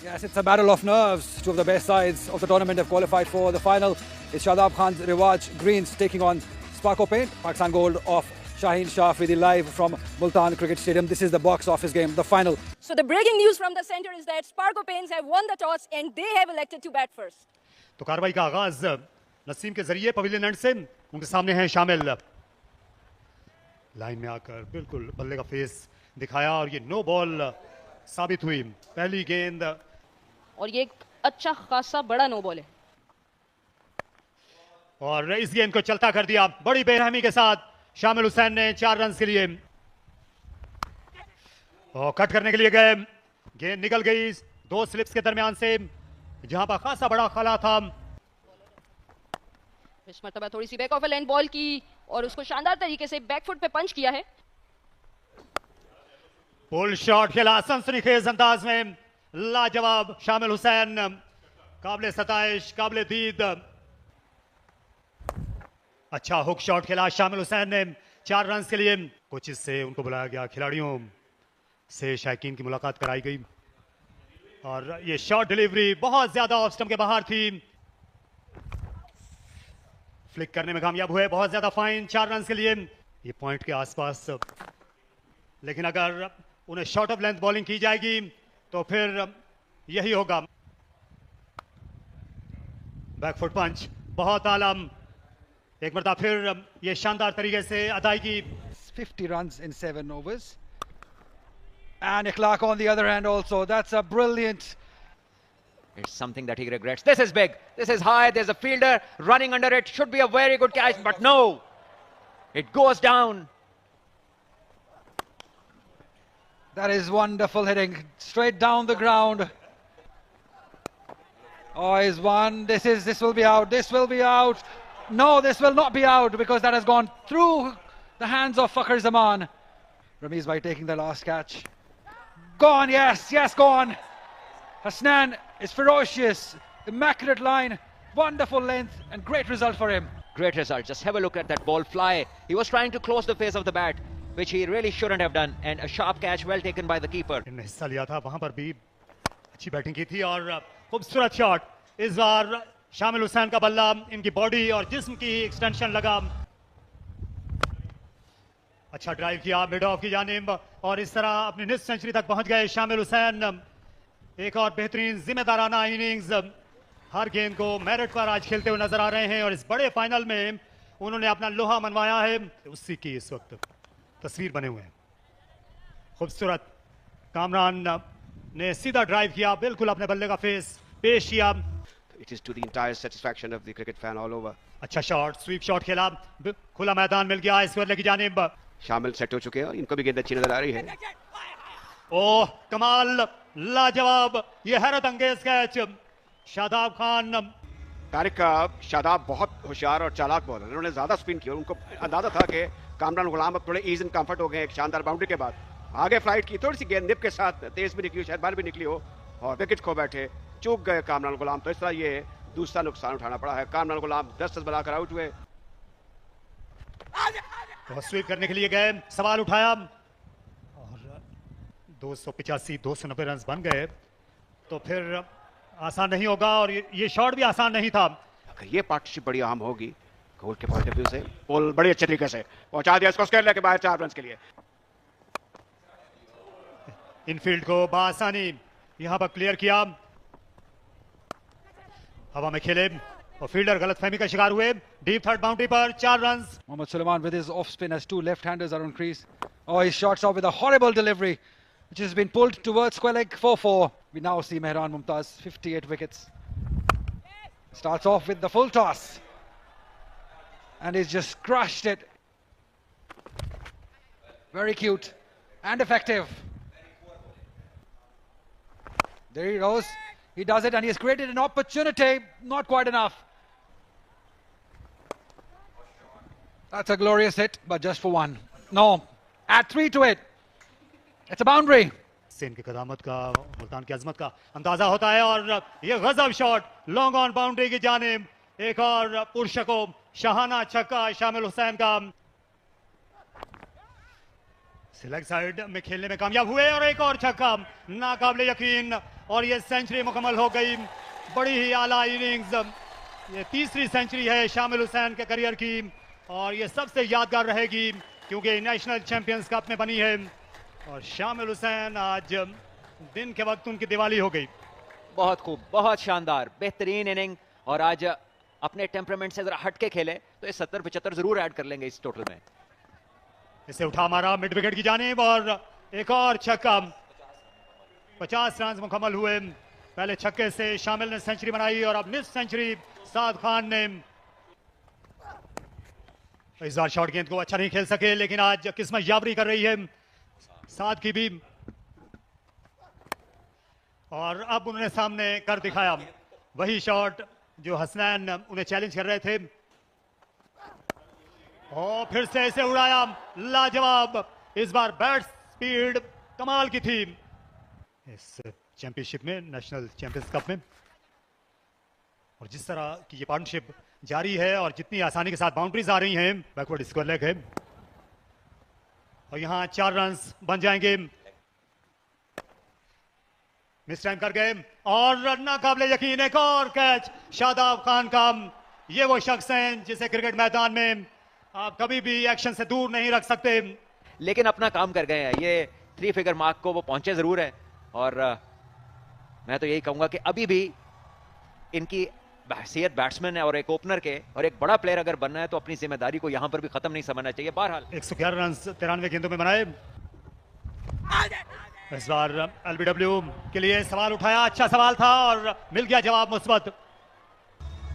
Yes, it's a battle of nerves. Two of the best sides of the tournament have qualified for the final. It's Shadab Khan's Riwaj Greens taking on Sparko Paint. Pakistan Gold of Shaheen Shah Afridi live from Multan Cricket Stadium. This is the box office game, the final. So the breaking news from the centre is that Sparko Paints have won the toss and they have elected to bat first. तो कार्रवाई का आगाज नसीम के जरिए pavilion and से उनके सामने हैं शामिल। लाइन में आकर बिल्कुल बल्ले का फेस दिखाया और ये नो बॉल साबित हुई। पहली गेंद और ये एक अच्छा खासा बड़ा नो बॉल है और इस गेंद को चलता कर दिया बड़ी बेरहमी के साथ शामिल हुसैन ने 4 रन के लिए और कट करने के लिए गए। गेंद निकल गई 2 स्लिप्स के दरमियान से जहां पर खासा बड़ा खला था। इस मरतबा थोड़ी सी बैक ऑफ लेंथ बॉल की और उसको शानदार तरीके से बैकफुट पे पंच किया है। पुल शॉट खेला सनसनीखेज अंदाज में, लाजवाब शामिल हुसैन, काबिले सताइश काबिले दीद। अच्छा हुक शॉट खेला शामिल हुसैन ने 4 रन के लिए। कोचिज से उनको बुलाया गया, खिलाड़ियों से शायकीन की मुलाकात कराई गई और ये शॉट डिलीवरी बहुत ज्यादा ऑफ स्टंप के बाहर थी। फ्लिक करने में कामयाब हुए, बहुत ज्यादा फाइन 4 रन के लिए। ये पॉइंट के आसपास, लेकिन अगर उन्हें शॉर्ट ऑफ लेंथ बॉलिंग की जाएगी तो फिर यही होगा। बैकफुट पंच बहुत आलम, एक मरतबा फिर ये शानदार तरीके से अदायगी। 50 runs in 7 overs. And Ikhlaq on the other hand also. That's a brilliant... It's something that he regrets. This is big. This is high. There's a fielder running under it. Should be a very good catch, but no. It goes down. That is wonderful hitting. Straight down the ground. Oh, is one. This will be out. This will be out. No, this will not be out because that has gone through the hands of Fakhar Zaman. Ramiz Bhai taking the last catch. Gone, yes, gone. Hasnan is ferocious. Immaculate line, wonderful length and great result for him. Great result. Just have a look at that ball fly. He was trying to close the face of the bat, which he really shouldn't have done. And a sharp catch, well taken by the keeper. इन्होंने हिस्सा लिया था, वहां पर भी अच्छी batting की थी और खूबसूरत शॉट। इस बार शामिल हुसैन का बल्ला इनकी बॉडी और जिस्म की एक्सटेंशन लगा। अच्छा ड्राइव किया मिड ऑफ की जानिब और इस तरह अपनी निस्फ सेंचुरी तक पहुंच गए शामिल हुसैन। एक और बेहतरीन जिम्मेदाराना इनिंग्स, हर गेंद को मेरिट पर आज खेलते हुए नजर आ रहे हैं और इस बड़े फाइनल में उन्होंने अपना लोहा मनवाया है। उसी की इस वक्त तस्वीर बने हुए हैं। खूबसूरत कामरान ने सीधा ड्राइव किया, बिल्कुल अपने बल्ले का फेस पेश किया। It is to the entire satisfaction of the cricket fan all over. अच्छा शॉट, स्वीप शॉट खेला, खुला मैदान मिल गया इस बल्ले की जानिब। शामिल सेट हो चुके हैं और इनको भी गेंद अच्छी नजर आ रही है। ओह कमाल, लाजवाब, ये हैरत अंगेज कैच। शादाब खान शादाब बहुत होशियार और चालाक बॉलर, उन्होंने ज्यादा स्पिन किया। उनको अंदाजा था कि कामरान गुलाम अब थोड़े ईज एंड कंफर्ट हो गए एक शानदार बाउंड्री के बाद। आगे फ्लाइट की, थोड़ी सी गेंद निप के साथ तेज भी निकली, शायद बाहर भी निकली हो और विकेट खो बैठे, चूक गए कामरान गुलाम। तो इस तरह ये दूसरा नुकसान उठाना पड़ा है। कामरान गुलाम 10 रन बनाकर आउट हुए। तो स्वीप करने के लिए गए, सवाल उठाया और 285 290 रन बन गए तो फिर आसान नहीं होगा और ये शॉट भी आसान नहीं था। ये पार्टनरशिप बड़ी अहम होगी गोल के पॉइंट ऑफ व्यू से। बॉल बड़ी अच्छे तरीके से पहुंचा दिया इसको स्क्वायर लेके बाहर 4 रन के लिए। इनफील्ड को बासानी यहां पर क्लियर किया, हवा में खेले और फील्डर गलतफहमी का शिकार हुए। डीप थर्ड बाउंड्री पर 4 run. Mohammad Sulaiman with his off spin as 2 left-handers are on crease. Oh, he shots out with a horrible delivery, which has been pulled towards square leg 4-4. We now see Mehran Mumtaz, 58 wickets. Starts off with the full toss. And he's just crushed it. Very cute and effective. There he goes. He does it and he has created an opportunity. Not quite enough. That's a glorious hit, but just for 1. No, add 3 to it. It's a boundary. Sen की कदामत का, मुल्तान की अजमत का अंदाजा होता है और ये गजब शॉट लॉन्ग ऑन बाउंड्री की जानिब। एक और पुरशको शाहाना छक्का शामिल हुसैन का। सिलेक्ट साइड में खेलने में कामयाब हुए और एक और छक्का, नाकाबिले यकीन और ये सेंचुरी मुकम्मल हो गई। बड़ी ही आला इनिंग्स, ये तीसरी सेंचुरी है शामिल हुसैन के करियर की और ये सबसे यादगार रहेगी क्योंकि नेशनल चैंपियंस कप में बनी है। और शामिल हुसैन आज दिन के वक्त उनकी दिवाली हो गई। बहुत खूब, बहुत शानदार, बेहतरीन इनिंग। और आज अपने टेम्परामेंट से जरा हट के खेले तो ये 70-75 जरूर ऐड कर लेंगे इस टोटल में। इसे उठा मारा मिड विकेट की जानिब और एक और छक्का। 50 रन मुकम्मल हुए। पहले छक्के से शामिल ने सेंचुरी बनाई और अब निस सेंचुरी साद खान ने। इस बार शॉर्ट गेंद को अच्छा नहीं खेल सके लेकिन आज किस्मत यावरी कर रही है साद की भी। और अब उन्होंने सामने कर दिखाया वही शॉट जो हसनैन उन्हें चैलेंज कर रहे थे। और फिर से इसे उड़ाया, लाजवाब। इस बार बैट स्पीड कमाल की थी इस चैंपियनशिप में, नेशनल चैंपियंस कप में। और जिस तरह की ये पार्टनरशिप जारी है और जितनी आसानी के साथ बाउंड्रीज आ रही हैं, बैकवर्ड स्क्वायर लेग है और यहां 4 रन बन जाएंगे। मिस टाइम कर गए और नाकाबिले यकीन एक और कैच शादाब खान का। ये वो शख्स हैं जिसे क्रिकेट मैदान में आप कभी भी एक्शन से दूर नहीं रख सकते। लेकिन अपना काम कर गए हैं, ये 3 फिगर मार्क को वो पहुंचे जरूर है। और मैं तो यही कहूंगा कि अभी भी इनकी हैसियत बैट्समैन है और एक ओपनर के और एक बड़ा प्लेयर अगर बनना है तो अपनी जिम्मेदारी को यहां पर भी खत्म नहीं समझना चाहिए। बहरहाल 111 रन 93 गेंदों में बनाए। इस बार एलबीडब्ल्यू के लिए सवाल उठाया, अच्छा सवाल था और मिल गया जवाब मुस्बत।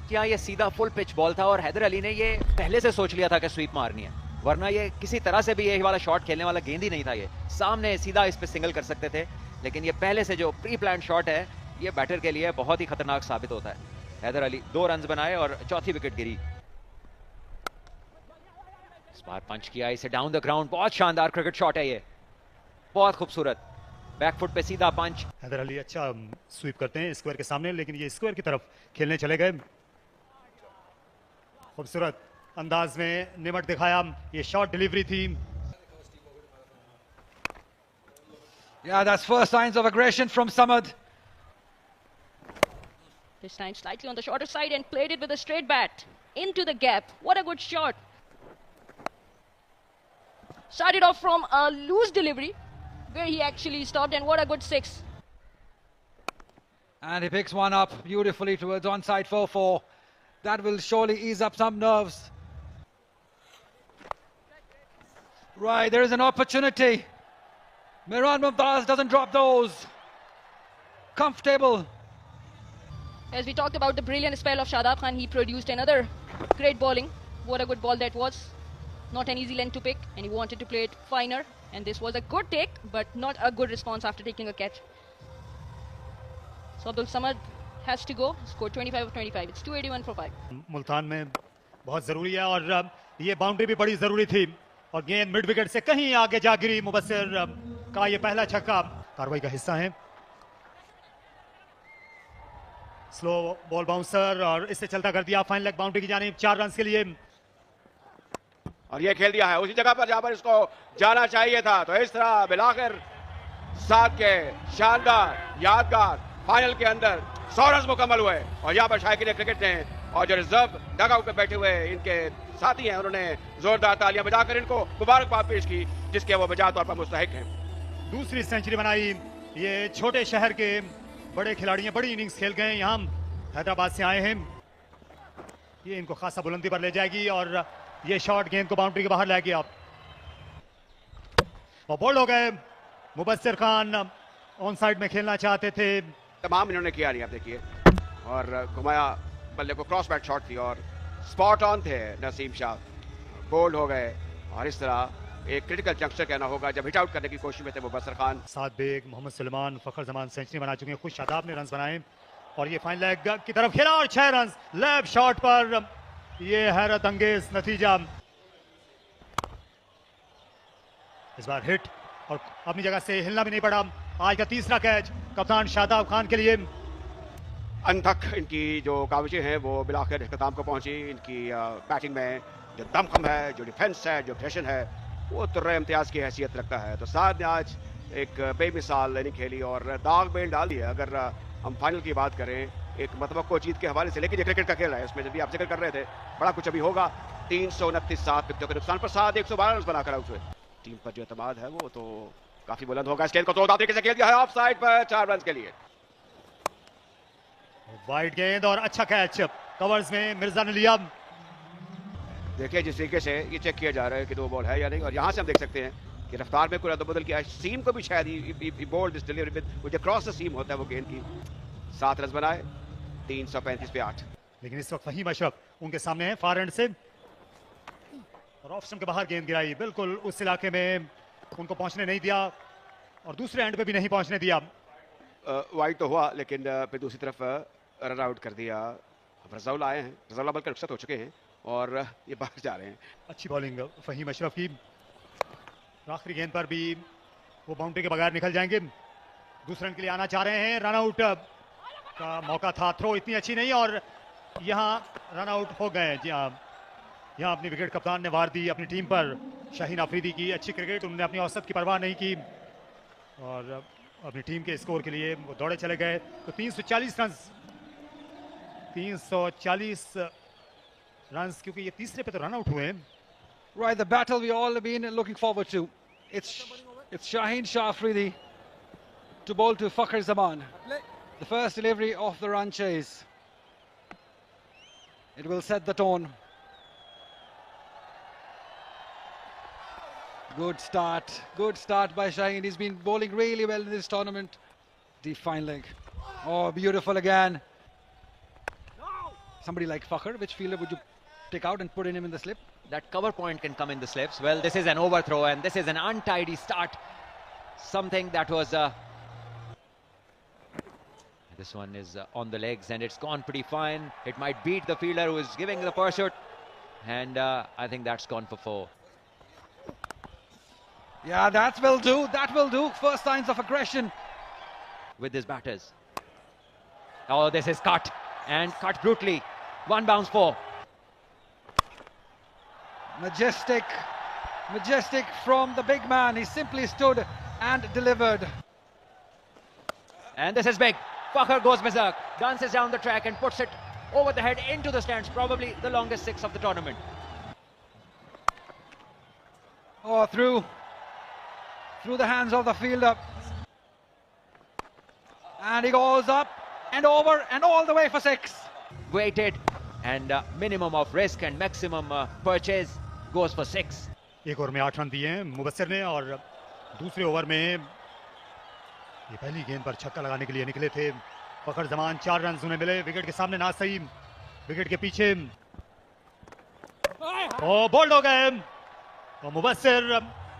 क्या ये सीधा फुल पिच बॉल था और हैदर अली ने ये पहले से सोच लिया था कि स्वीप मारनी है, वरना ये किसी तरह से भी ये वाला शॉट खेलने वाला गेंद ही नहीं था। ये सामने सीधा इस पे सिंगल कर सकते थे, लेकिन ये पहले से जो प्री प्लान शॉट है ये बैटर के लिए बहुत ही खतरनाक साबित होता है। हैदर अली 2 रन बनाए और चौथी विकेट गिरी। इस बार पंच किया इसे डाउन द ग्राउंड, बहुत शानदार क्रिकेट शॉट है ये, बहुत खूबसूरत बैकफुट पे सीधा पंच। हैदर अली अच्छा स्वीप करते हैं स्क्वायर के सामने, लेकिन ये स्क्वायर की तरफ खेलने चले गए। खूबसूरत अंदाज में निमट दिखाया, ये शॉर्ट डिलीवरी थी। Yeah, that's first signs of aggression from Samad. This time slightly on the shorter side and played it with a straight bat into the gap. What a good shot. Started off from a loose delivery where he actually stopped, and what a good 6. And he picks one up beautifully towards onside 4-4. That will surely ease up some nerves. Right, there is an opportunity. Mehran Mumtaz doesn't drop those. Comfortable. As we talked about the brilliant spell of Shadab Khan, he produced another great bowling. What a good ball that was. Not an easy length to pick, and he wanted to play it finer. And this was a good take, but not a good response after taking a catch. So Abdul Samad has to go. Scored 25 of 25. It's 281 for 5. Multan में बहुत जरूरी है और ये boundary भी बड़ी जरूरी थी और गेंद मिड विकेट से कहीं आगे जा गिरी। मुबस्सिर का ये पहला छक्का कार्रवाई का हिस्सा है। स्लो बॉल बाउंसर और इससे चलता कर दिया फाइन लेग बाउंड्री की जानिब 4 रन के लिए। और ये खेल दिया है उसी जगह पर जहां पर इसको जाना चाहिए था। तो इस तरह बिलाखिर साथ के शानदार यादगार फाइनल के अंदर 100 रन मुकम्मल हुए और यहाँ पर शायकीन क्रिकेट ने और जो रिजर्व डगआउट पे बैठे हुए इनके साथी हैं उन्होंने जोरदार तालियां बजाकर इनको मुबारकबाद पेश की जिसके वो बजा तौर पर मुस्तहिक हैं। दूसरी सेंचुरी बनाई। ये छोटे शहर के बड़े खिलाड़ी हैं, बड़ी इनिंग्स खेल गए। यहाँ हैदराबाद से आए हैं। ये इनको खासा बुलंदी पर ले जाएगी और ये शॉट गेंद को बाउंड्री के बाहर ले गया और बोल्ड हो गए। मुबस्सिर खान ऑन साइड में खेलना चाहते थे, तमाम इन्होंने किया नहीं, आप देखिए, और घुमाया बल्ले को, क्रॉस बैट शॉट थी और स्पॉट ऑन थे नसीम शाह, बोल्ड हो गए। और इस तरह एक क्रिटिकल जंक्शन कहना होगा जब हिट आउट करने की कोशिश में थे मुबस्सिर खान। साद बेग, मोहम्मद सुलेमान, फखर जमान सेंचुरी बना चुके हैं। खुद शादाब ने रन बनाए और ये फाइन लेग की तरफ खेला और 6 रन लेफ्ट शॉट पर। ये हैरत अंगेज नतीजा। इस बार हिट और अपनी जगह से हिलना भी नहीं पड़ा। आज का तीसरा कैच कप्तान शादाब खान के लिए। अंत तक इनकी जो काविशें हैं वो बिलाखिर इख्तिताम को पहुंची। इनकी बैटिंग में जो दमखम है, जो डिफेंस है, जो फैशन है, वो तुर्रे इम्तियाज की हैसियत रखता है। तो साद ने आज एक बेमिसाल इनिंग खेली और दाग बेल डाल दिया। अगर हम फाइनल की बात करें एक मतवक्को जीत के हवाले से, लेकिन ये क्रिकेट का खेल है, इसमें जब भी आप जिक्र कर रहे थे बड़ा कुछ अभी होगा। 329 7 विकेटों के नुकसान पर 112 रन बनाकर आउट हुए। टीम पर जो एतमाद है वो तो काफी बुलंद होगा। इस गेंद को तोड़दार तरीके से खेल दिया है ऑफ साइड पर 4 रन के लिए। वाइड गेंद और अच्छा कैच कवर्स में मिर्जा ने लिया। देखिए जिस तरीके से ये चेक किया जा रहा है कि 2 बॉल है या नहीं, और यहाँ से हम देख सकते हैं कि रफ्तार में कोई अदल-बदल किया है। सीम को भी शायद ball this delivery with cross the seam होता है वो गेंद की। 7 रन बनाए 335 पे 8। लेकिन इस वक्त फहीम अशरफ उनके सामने है फार एंड से, और ऑफ स्टंप के बाहर गेंद गिराई, बिल्कुल उस इलाके में उनको पहुंचने नहीं दिया और दूसरे एंड पे भी नहीं पहुंचने दिया। वाइड तो हुआ लेकिन फिर दूसरी तरफ रन आउट कर दिया। रज़ाउल आए हैं, रज़ाउल बल्कि रुखसत हो चुके हैं और ये बाहर जा रहे हैं। अच्छी बॉलिंग फहीम अशरफ की। आखिरी गेंद पर भी वो बाउंड्री के बगैर निकल जाएंगे। दूसरे रन के लिए आना चाह रहे हैं, रन आउट का मौका था, थ्रो इतनी अच्छी नहीं और यहाँ रन आउट हो गए। जी हाँ, यहाँ अपनी विकेट कप्तान ने वार दी अपनी टीम पर। शाहीन अफरीदी की अच्छी क्रिकेट, उन्होंने अपनी औसत की परवाह नहीं की और अपनी टीम के स्कोर के लिए वो दौड़े चले गए। तो 340 रन, क्योंकि ये तीसरे पे तो रन आउट हुए हैं। Right, the battle we all have been looking forward to. It's Shaheen Shah Afridi to bowl to Fakhar Zaman. The first delivery of the run chase. It will set the tone. Good start by Shaheen. He's been bowling really well in this tournament. Deep fine leg. Oh, beautiful again. Somebody like Fakhar, which fielder would you take out and put him in the slip? That cover point can come in the slips. Well, this is an overthrow and this is an untidy start. Something that was... this one is on the legs and it's gone pretty fine. It might beat the fielder who is giving the pursuit. And I think that's gone for 4. Yeah, that will do. That will do. First signs of aggression with his batters. Oh, this is cut and cut brutally. 1 bounce 4. Majestic from the big man. He simply stood and delivered. And this is big. Fakhar goes berserk, dances down the track and puts it over the head into the stands. Probably the longest 6 of the tournament. Oh, through the hands of the fielder. And he goes up and over and all the way for 6. Weighted and minimum of risk and maximum purchase goes for 6. एक over में 8 run दिए हैं मुबस्सिर ने और दूसरे over में ये पहली गेंद पर छक्का लगाने के लिए निकले थे फखर जमान। 4 रन उन्हें मिले। विकेट के सामने ना सही, विकेट के पीछे बोल्ड हो गए और मुबस्सिर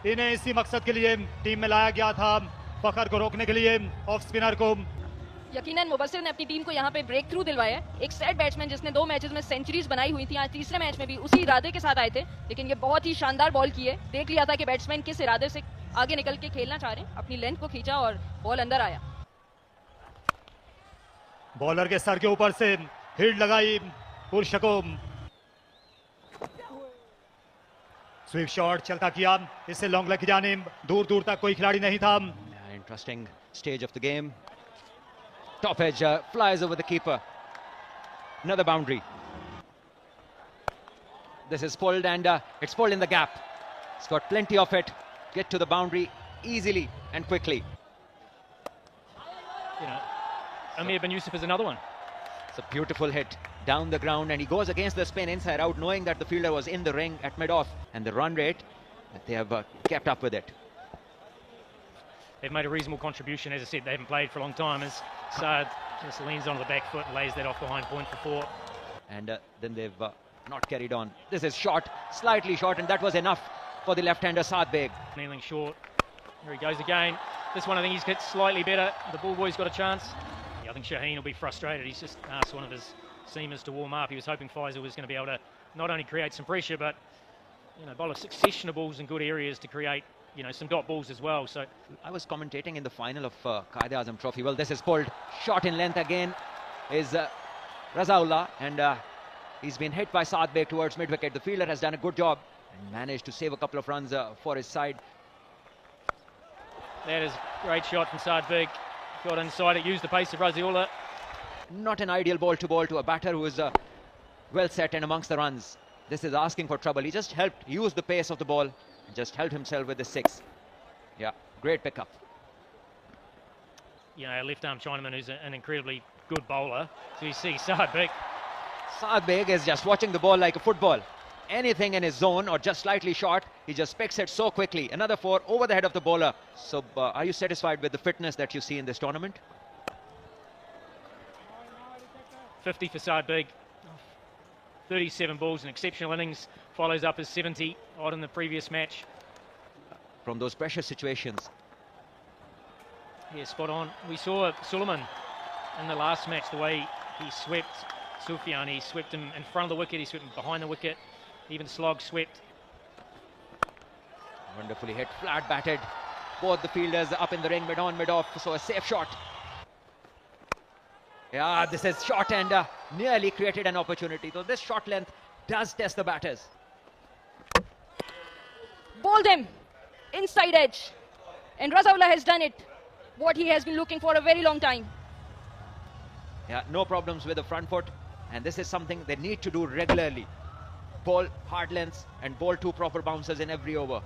इन्हें इसी मकसद के लिए टीम में लाया गया था, फखर को रोकने के लिए, ऑफ स्पिनर को। यकीनन मुबस्सिर ने अपनी टीम को यहाँ पे ब्रेक थ्रू दिलवाया। एक सेट बैट्समैन जिसने 2 मैचेस में सेंचुरीज बनाई हुई थी, आज तीसरे मैच में भी उसी इरादे के साथ आए थे, लेकिन ये बहुत ही शानदार बॉल की है। देख लिया था कि बैट्समैन किस इरादे से आगे निकल के खेलना चाह रहे हैं, अपनी लेंथ को खींचा और बॉल अंदर आया। बॉलर के सर के ऊपर से हिट लगाई पुरुष को, स्वीप शॉट चलता किया, इससे लॉन्ग लेग की जानिब, दूर दूर तक कोई खिलाड़ी नहीं था। Interesting stage of the game. Top edge flies over the keeper. Another boundary. This is pulled and it's pulled in the gap. It's got plenty of it. Get to the boundary easily and quickly. You know, Amir Ben Yusuf is another one. It's a beautiful hit down the ground and he goes against the spin inside out, knowing that the fielder was in the ring at mid-off, and the run rate that they have kept up with it. They've made a reasonable contribution. As I said, they haven't played for a long time. As Saad just leans onto the back foot and lays that off behind point for 4. And then they've not carried on. This is short, slightly short, and that was enough for the left-hander Saad Beg. Kneeling short. Here he goes again. This one I think he's got slightly better. The ball boy's got a chance. Yeah, I think Shaheen will be frustrated. He's just asked one of his seamers to warm up. He was hoping Faisal was going to be able to not only create some pressure, but bowl a succession of balls in good areas to create some dot balls as well. So I was commentating in the final of Quaid-e-Azam Trophy. Well, this is pulled short in length again is Razaullah, and he's been hit by Saad Beg towards mid-wicket. The fielder has done a good job and managed to save a couple of runs for his side. That is a great shot from Saad Big. Got inside it, used the pace of Rasiola. Not an ideal ball to a batter who is well set and amongst the runs. This is asking for trouble. He just helped use the pace of the ball and just helped himself with the 6. Yeah, great pickup. You know, a left-arm Chinaman who's an incredibly good bowler. So you see Saad Big. Saad Beg is just watching the ball like a football. Anything in his zone or just slightly short, he just picks it so quickly. Another 4 over the head of the bowler. So are you satisfied with the fitness that you see in this tournament? 50 for Saad Big. 37 balls, an exceptional innings. Follows up his 70 odd in the previous match. From those pressure situations. Yeah, spot on. We saw Suleiman in the last match, the way he swept Sufyan. He swept him in front of the wicket, he swept him behind the wicket. Even Slog swept. Wonderfully hit, flat batted. Both the fielders up in the ring, mid-on, mid-off, so a safe shot. Yeah, this is short and nearly created an opportunity. So this short length does test the batters. Bowled him inside edge, and Rasiola has done it, what he has been looking for a very long time. Yeah, no problems with the front foot, and this is something they need to do regularly. Bowl hard lengths and bowl 2 proper bounces in every over.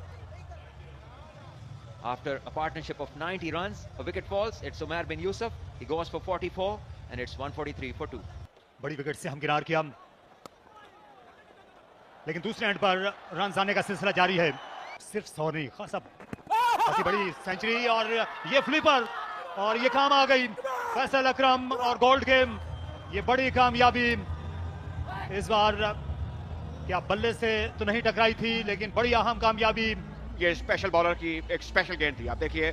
After a partnership of 90 runs, a wicket falls. It's Umair bin Yusuf. He goes for 44 and it's 143 for 2. बड़ी wicket से हमकिनार किया, लेकिन दूसरे and पर run आने का सिलसिला जारी है. सिर्फ 100 नहीं, खासी बड़ी सेंचुरी और ये फ्लिपर और ये काम आ गई. फैसल अकरम और गोल्ड गेम, ये बड़ी कामयाबी इस बार. क्या बल्ले से तो नहीं टकराई थी, लेकिन बड़ी अहम कामयाबी. ये स्पेशल बॉलर की एक स्पेशल गेंद थी. आप देखिए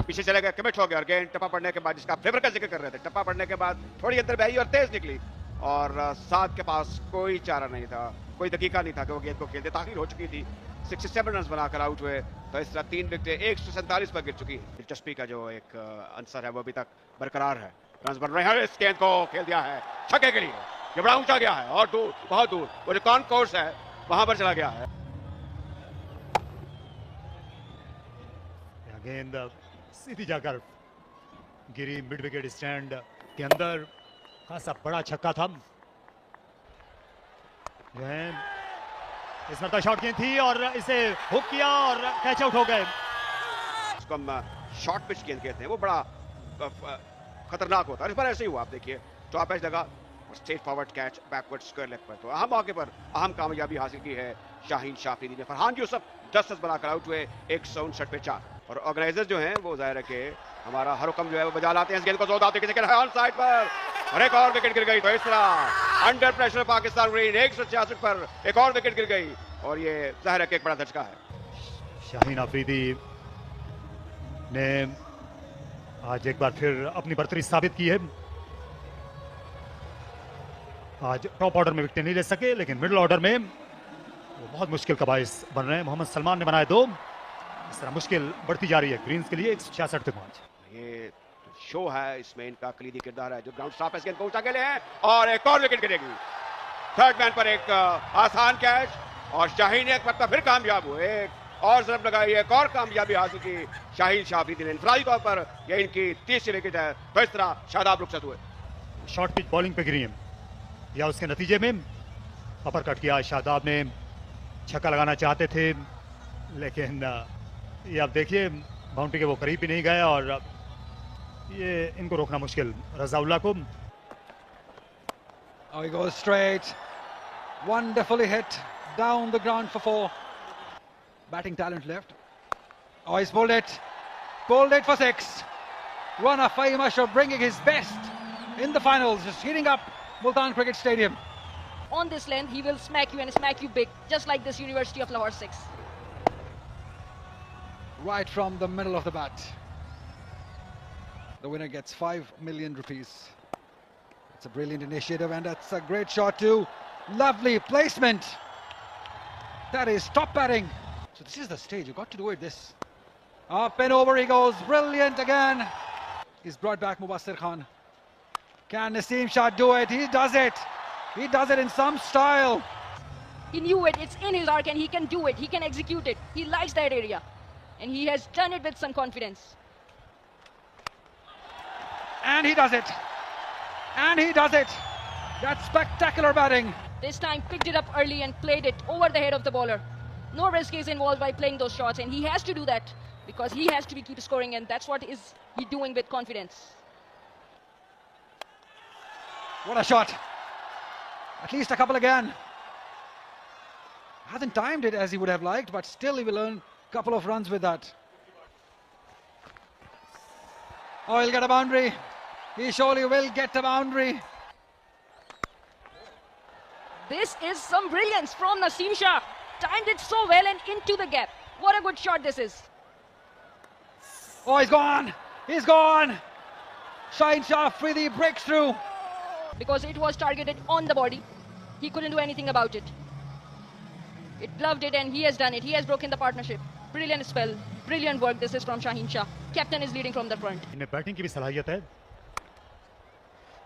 पीछे चले गए, कमिट हो गया और गेंद टप्पा पड़ने के बाद, जिसका फ्लेवर का जिक्र कर रहे थे, टप्पा पड़ने के बाद थोड़ी अंदर बही और तेज निकली और साद के पास कोई चारा नहीं था, कोई दकीका नहीं था कि वो गेंद को खेलते. ताखीर हो चुकी थी, 67 रन बनाकर आउट हुए. तो इस तरह 3 विकेटें 147 पर गिर चुकी. दिलचस्पी का जो एक आंसर है वो अभी तक बरकरार है. रन बन रहे हैं. इस गेंद को खेल दिया है छक्के के लिए. ये बड़ा ऊंचा गया है और दूर, बहुत दूर, वो जो कॉन्कोर्स है वहां पर चला गया है. गेंद सीधी जाकर गिरी मिड विकेट स्टैंड के अंदर. खासा बड़ा छक्का था. इस मरतबा शॉट गेंद थी और इसे हुक किया और कैच आउट हो गए. उसको हम शॉर्ट पिच गेंद कहते हैं, वो बड़ा खतरनाक होता है. इस बार ऐसे ही हुआ. आप देखिए टॉप एज लगा, straight forward catch, backward square leg पर. तो अहम मौके पर अहम कामयाबी हासिल की है शाहीन शाफरीदी ने. फरहान यूसुफ 10 रन बनाकर आउट हुए 159 पे 4. और ऑर्गेनाइजर जो हैं वो जाहिर है कि हमारा हर हुक्म जो है वो बजा लाते हैं. इस गेंद को जोर दाते हैं ऑन साइड पर और एक और विकेट गिर गई. तो इस तरह अंडर प्रेशर पाकिस्तान ग्रीन 166 पर एक और विकेट गिर गई और ये जाहिर है कि एक बड़ा धचका है. शाहीन आफरीदी ने आज एक बार फिर अपनी बर्तरी साबित की है. आज टॉप ऑर्डर में विकेट नहीं ले सके, लेकिन मिडिल ऑर्डर में वो बहुत मुश्किल का बाइस बन रहे हैं. मोहम्मद सलमान ने बनाए 2. इस तरह मुश्किल बढ़ती जा रही है ग्रीन्स के लिए. 166 तक पहुंच. ये शो है, इसमें इनका कलीदी किरदार है जो ग्राउंड स्टाफ है. गेंद को ऊंचा खेले हैं और एक और विकेट गिरेगी. थर्ड मैन पर एक आसान कैच और शाहीन एक मतलब फिर कामयाब हुए. एक और जरब लगाई, एक और कामयाबी हासिल की शाहीन शाफरीदी ने. इंफरादी तौर पर यह इनकी 30वीं विकेट है. तो इस तरह शादाब रुखसत हुए. शॉर्ट पिच बॉलिंग पे गिरी है या उसके नतीजे में अपर कट किया. शादाब ने छक्का लगाना चाहते थे, लेकिन ये आप देखिए बाउंड्री के वो करीब भी नहीं गए और ये इनको रोकना मुश्किल रज़ाउल्लाह को. Oh, he goes straight. Wonderfully hit down the ground for 4. Batting talent left. Oh, he's pulled it. Pulled it for 6. Rana Fahim Ashraf bringing his best in the finals. Just heating up Multan Cricket Stadium. On this length, he will smack you and smack you big, just like this University of Lahore 6. Right from the middle of the bat. The winner gets 5 million rupees. It's a brilliant initiative and that's a great shot too. Lovely placement. That is top batting. So this is the stage, you've got to do it this. Up and over he goes, brilliant again. He's brought back Mubassir Khan. Can Naseem Shah do it? He does it. He does it in some style. He knew it, it's in his arc and he can do it, he can execute it. He likes that area. and he has done it with some confidence. And he does it. And he does it. That's spectacular batting. This time picked it up early and played it over the head of the bowler. No risk is involved by playing those shots, and he has to do that because he has to keep scoring, and that's what is he doing with confidence. What a shot. At least a couple again. Hasn't timed it as he would have liked, but still he will earn a couple of runs with that. Oh, he'll get a boundary. He surely will get a boundary. This is some brilliance from Naseem Shah. Timed it so well and into the gap. What a good shot this is. Oh, he's gone. He's gone. Shaheen Shah Afridi breaks through. Because it was targeted on the body. He couldn't do anything about it. It loved it, and he has done it. He has broken the partnership. Brilliant spell. Brilliant work. This is from Shaheen Shah. Captain is leading from the front. इनमें batting की भी सलाहियत है।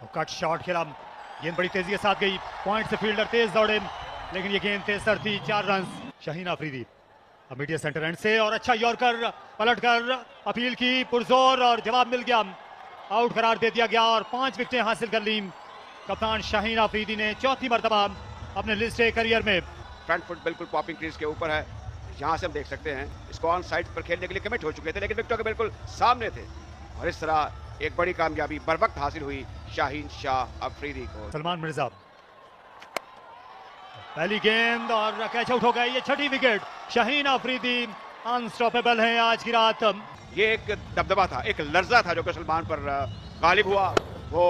और cut shot खेला, गेंद बड़ी तेजी के साथ गई, पॉइंट से फील्डर तेज दौड़े, लेकिन ये गेंद तेज सर थी। 4 रन। शाहीन अफरीदी अब मीडियम सेंटर एंड से, और अच्छा यॉर्कर पलटकर अपील की, पुरजोर, और जवाब मिल गया। आउट करार दे दिया गया और 5 विकेटें हासिल कर ली कप्तान शाहीन अफरीदी ने, चौथी मर्तबा अपने लिस्ट ए करियर में। फ्रंट फुट बिल्कुल पॉपिंग क्रीज के ऊपर है। यहाँ से हम देख सकते हैं इसको ऑन साइड पर खेलने के लिए कमिट हो चुके थे, लेकिन विकेटों के बिल्कुल सामने थे, और इस तरह एक बड़ी कामयाबी बर वक्त हासिल हुई शाहीन शाह अफरीदी को। सलमान मिर्जा पहली गेंद और कैच आउट हो गया। ये 6ठी विकेट। शाहीन अफरीदी अनस्टॉपेबल हैं आज की रात। ये एक दबदबा था, एक लर्जा था जो कि सलमान पर गालिब हुआ। वो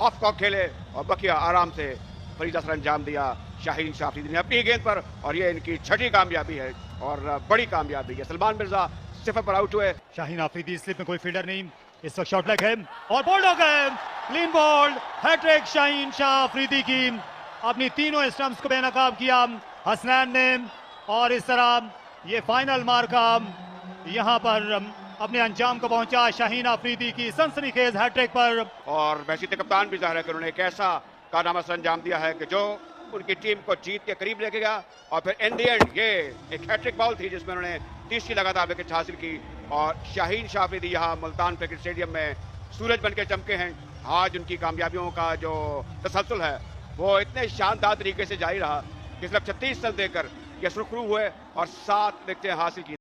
ऑफ कॉक खेले और बकिया आराम से फरीदा सर अंजाम दिया शाहीन शाह अफरीदी ने अपनी गेंद पर, और ये इनकी 6ठी कामयाबी है और बड़ी कामयाबी है। सलमान मिर्जा सिफर पर आउट हुए। शाहीन अफरीदी स्लिप में कोई फील्डर नहीं, इस वक्त शॉट लेग है और बोल्ड हो गए। Clean bowled, hat trick Shaheen Shah Afridi की। अपनी तीनों स्टंप्स को बेनकाब किया हसनैन ने, और इस तरह ये फाइनल मार्का यहां पर अपने अंजाम को पहुंचा शाहीन अफरीदी की सनसनीखेज हैट्रिक पर। और मैसी कप्तान भी जाहिर है कि उन्होंने एक ऐसा कारनामा से अंजाम दिया है कि जो उनकी टीम को जीत के करीब लेके गया, और फिर इन दी एंड ये एक हैट्रिक बॉल थी जिसमें उन्होंने 30 लगातार विकेट हासिल की, और शाहीन शाह अफरीदी यहाँ मुल्तान क्रिकेट स्टेडियम में सूरज बन के चमके हैं। आज उनकी कामयाबियों का जो तसलसल है वो इतने शानदार तरीके से जारी रहा कि सिर्फ 36 रन देकर ये सुरखरू हुए और 7 विकेटें हासिल की।